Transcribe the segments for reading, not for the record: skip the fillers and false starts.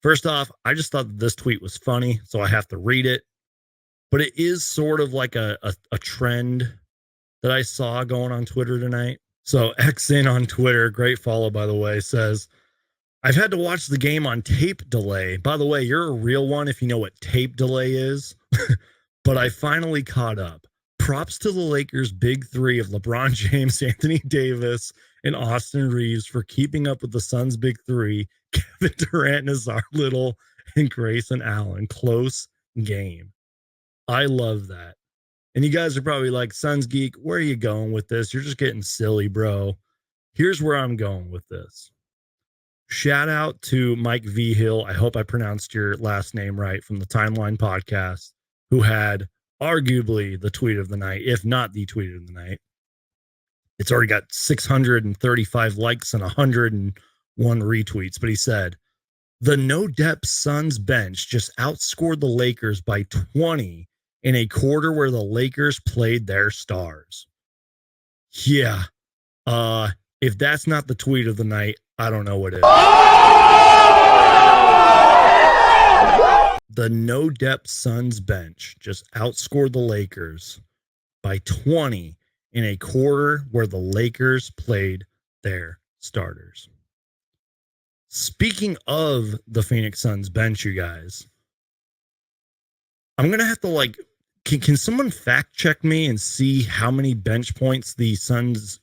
First off, I just thought that this tweet was funny, so I have to read it. But it is sort of like a trend that I saw going on Twitter tonight. So XN on Twitter, great follow, by the way, says, I've had to watch the game on tape delay. By the way, you're a real one if you know what tape delay is. But I finally caught up. Props to the Lakers' big three of LeBron James, Anthony Davis, and Austin Reeves for keeping up with the Suns' big three, Kevin Durant, Nazar Little, and Grayson Allen. Close game. I love that. And you guys are probably like, Suns Geek, where are you going with this? You're just getting silly, bro. Here's where I'm going with this. Shout out to Mike V. Hill. I hope I pronounced your last name right, from the Timeline podcast, who had arguably the tweet of the night, if not the tweet of the night. It's already got 635 likes and 101 retweets. But he said, the no-depth Suns bench just outscored the Lakers by 20 in a quarter where the Lakers played their stars. Yeah. If that's not the tweet of the night, I don't know what is. The no-depth Suns bench just outscored the Lakers by 20 in a quarter where the Lakers played their starters. Speaking of the Phoenix Suns bench, you guys, I'm going to have to can someone fact check me and see how many bench points the Suns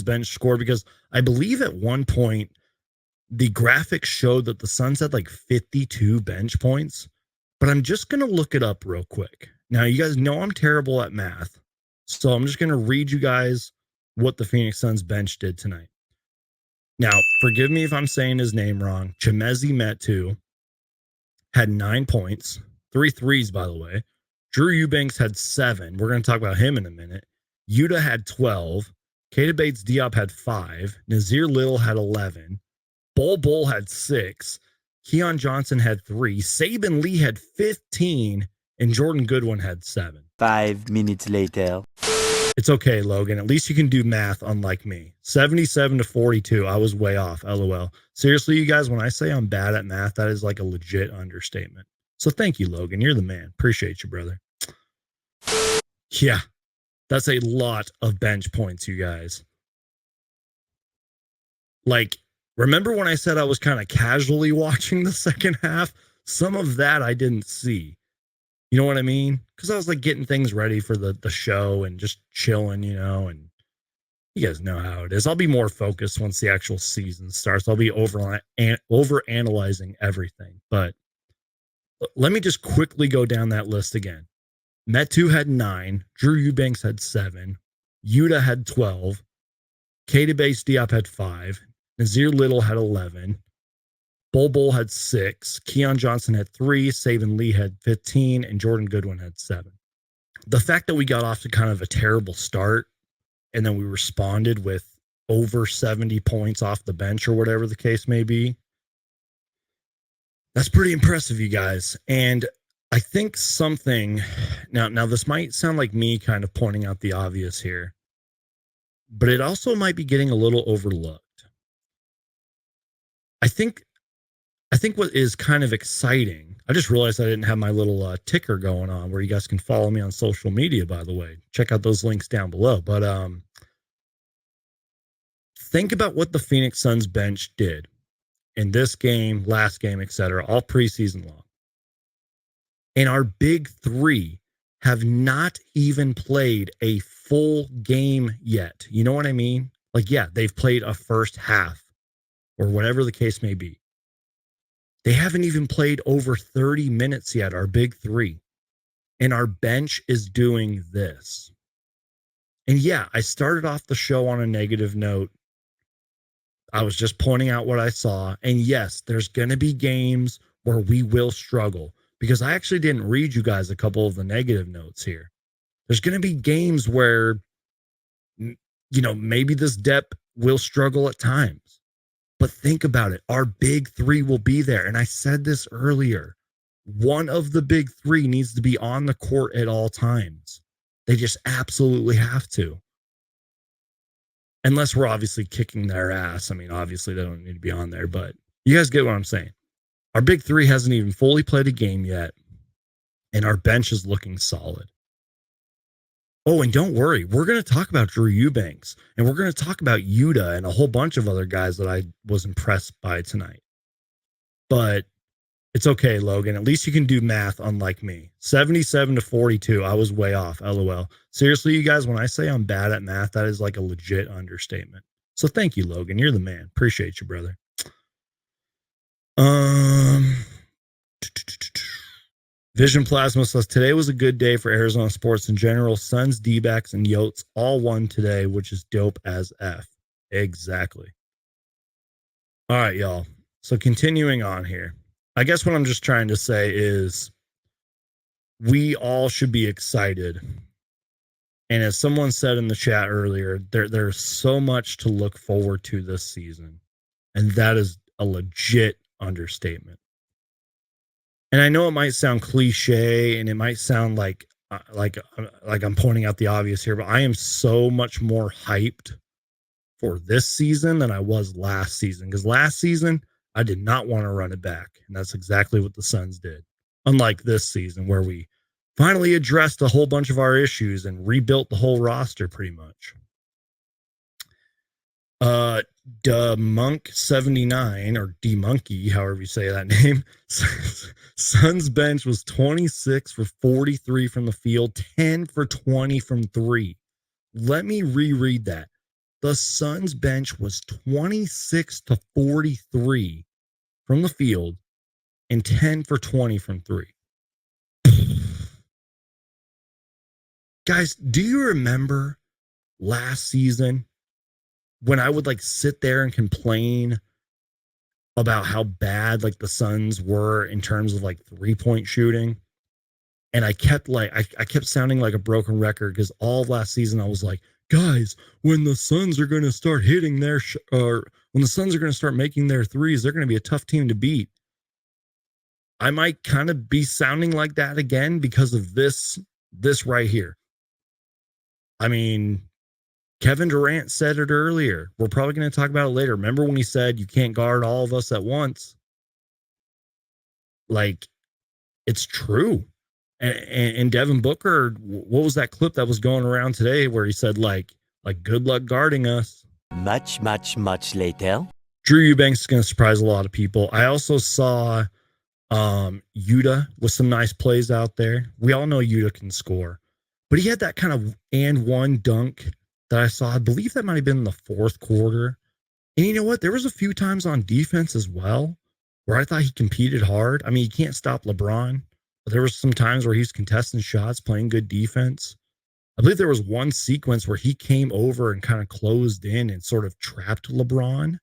bench scored? Because I believe at one point the graphics showed that the Suns had 52 bench points, but I'm just going to look it up real quick. Now, you guys know I'm terrible at math, so I'm just going to read you guys what the Phoenix Suns bench did tonight. Now, forgive me if I'm saying his name wrong. Chemezi Metu had 9 points, 3 threes, by the way. Drew Eubanks had 7. We're going to talk about him in a minute. Yuta had 12. Keita Bates-Diop had 5. Nazir Little had 11. Bol had 6. Keon Johnson had 3. Saban Lee had 15. And Jordan Goodwin had 7. 5 minutes later. It's okay, Logan. At least you can do math, unlike me. 77 to 42. I was way off. LOL. Seriously, you guys, when I say I'm bad at math, that is a legit understatement. So thank you, Logan. You're the man. Appreciate you, brother. Yeah, that's a lot of bench points, you guys. Remember when I said I was kind of casually watching the second half? Some of that I didn't see. You know what I mean? Because I was getting things ready for the show and just chilling, and you guys know how it is. I'll be more focused once the actual season starts. I'll be over analyzing everything. But let me just quickly go down that list again. Metu had 9. Drew Eubanks had 7. Yuta had 12. Keita Bates-Diop had 5. Nazir Little had 11. Bol had 6. Keon Johnson had 3. Saban Lee had 15. And Jordan Goodwin had 7. The fact that we got off to kind of a terrible start and then we responded with over 70 points off the bench or whatever the case may be, that's pretty impressive, you guys. And I think something, now this might sound like me kind of pointing out the obvious here, but it also might be getting a little overlooked. I think what is kind of exciting, I just realized I didn't have my little ticker going on where you guys can follow me on social media, by the way. Check out those links down below. But think about what the Phoenix Suns bench did in this game, last game, etc., all preseason long. And our big three have not even played a full game yet. You know what I mean? Yeah, they've played a first half or whatever the case may be. They haven't even played over 30 minutes yet, our big three. And our bench is doing this. And yeah, I started off the show on a negative note. I was just pointing out what I saw. And yes, there's going to be games where we will struggle, because I actually didn't read you guys a couple of the negative notes here. There's going to be games where, maybe this depth will struggle at times. But think about it. Our big three will be there. And I said this earlier. One of the big three needs to be on the court at all times. They just absolutely have to. Unless we're obviously kicking their ass. I mean, obviously they don't need to be on there, but You guys get what I'm saying. Our big three hasn't even fully played a game yet, and our bench is looking solid. Oh, and don't worry, we're going to talk about Drew Eubanks, and we're going to talk about Yuta and a whole bunch of other guys that I was impressed by tonight. But it's okay, Logan. At least you can do math, unlike me. 77 to 42. I was way off. LOL. Seriously, you guys, when I say I'm bad at math, that is like a legit understatement. So thank you, Logan. You're the man. Appreciate you, brother. Vision Plasma says, today was a good day for Arizona sports in general. Suns, D-backs, and Yotes all won today, which is dope as F. Exactly. All right, y'all. So continuing on here. I guess what I'm just trying to say is we all should be excited. And as someone said in the chat earlier, there's so much to look forward to this season. And that is a legit understatement. And I know it might sound cliche and it might sound like I'm pointing out the obvious here, but I am so much more hyped for this season than I was last season. Because last season, I did not want to run it back. And that's exactly what the Suns did. Unlike this season, where we finally addressed a whole bunch of our issues and rebuilt the whole roster pretty much. Monk79 or D Monkey, however you say that name. Suns bench was 26 for 43 from the field, 10 for 20 from three. Let me reread that. The Suns bench was 26 to 43 from the field and 10 for 20 from three. Guys, do you remember last season when I would like sit there and complain about how bad like the Suns were in terms of like 3-point shooting? And I kept sounding like a broken record because all of last season I was like, guys, when the Suns are going to start hitting their when the Suns are going to start making their threes, they're going to be a tough team to beat. I might kind of be sounding like that again because of this right here. I mean, Kevin Durant said it earlier. We're probably going to talk about it later. Remember when he said you can't guard all of us at once? Like, it's true. And Devin Booker, what was that clip that was going around today where he said like good luck guarding us? Much later. Drew Eubanks is going to surprise a lot of people. I also saw Yuta with some nice plays out there. We all know Yuta can score, but he had that kind of and one dunk that I saw. I believe that might have been in the fourth quarter. And you know what? There was a few times on defense as well where I thought he competed hard. I mean, you can't stop LeBron, but there was some times where he was contesting shots, playing good defense. I believe there was one sequence where he came over and kind of closed in and sort of trapped LeBron.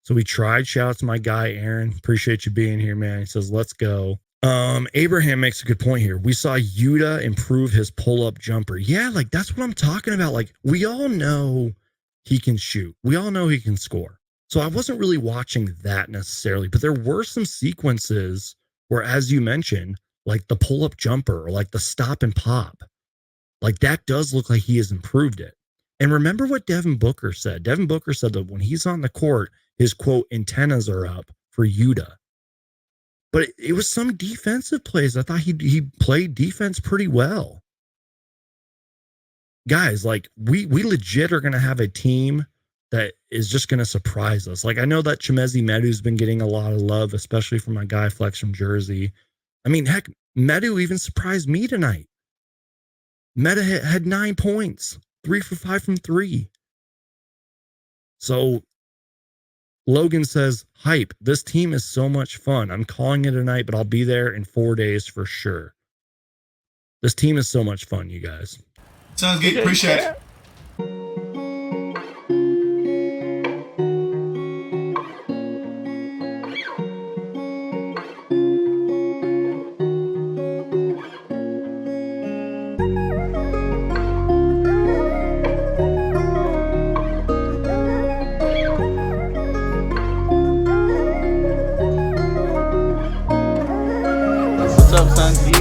So we tried. Shout out to my guy, Aaron. Appreciate you being here, man. He says, let's go. Abraham makes a good point here. We saw Yuta improve his pull-up jumper. Yeah, like that's what I'm talking about. Like we all know he can shoot. We all know he can score. So I wasn't really watching that necessarily, but there were some sequences where, as you mentioned, like the pull-up jumper or like the stop and pop, like that does look like he has improved it. And remember what Devin Booker said. Devin Booker said that when he's on the court, his quote antennas are up for Yuta. But it was some defensive plays. I thought he played defense pretty well. Guys, like we legit are going to have a team that is just going to surprise us. Like I know that Chimezi Medu's been getting a lot of love, especially from my guy Flex from Jersey. I mean, heck, Medu even surprised me tonight. Meta had 9 points, 3 for 5 from three. So Logan says, hype, this team is so much fun. I'm calling it a night, but I'll be there in 4 days for sure. This team is so much fun, you guys. Sounds good. Appreciate it. What's up, son?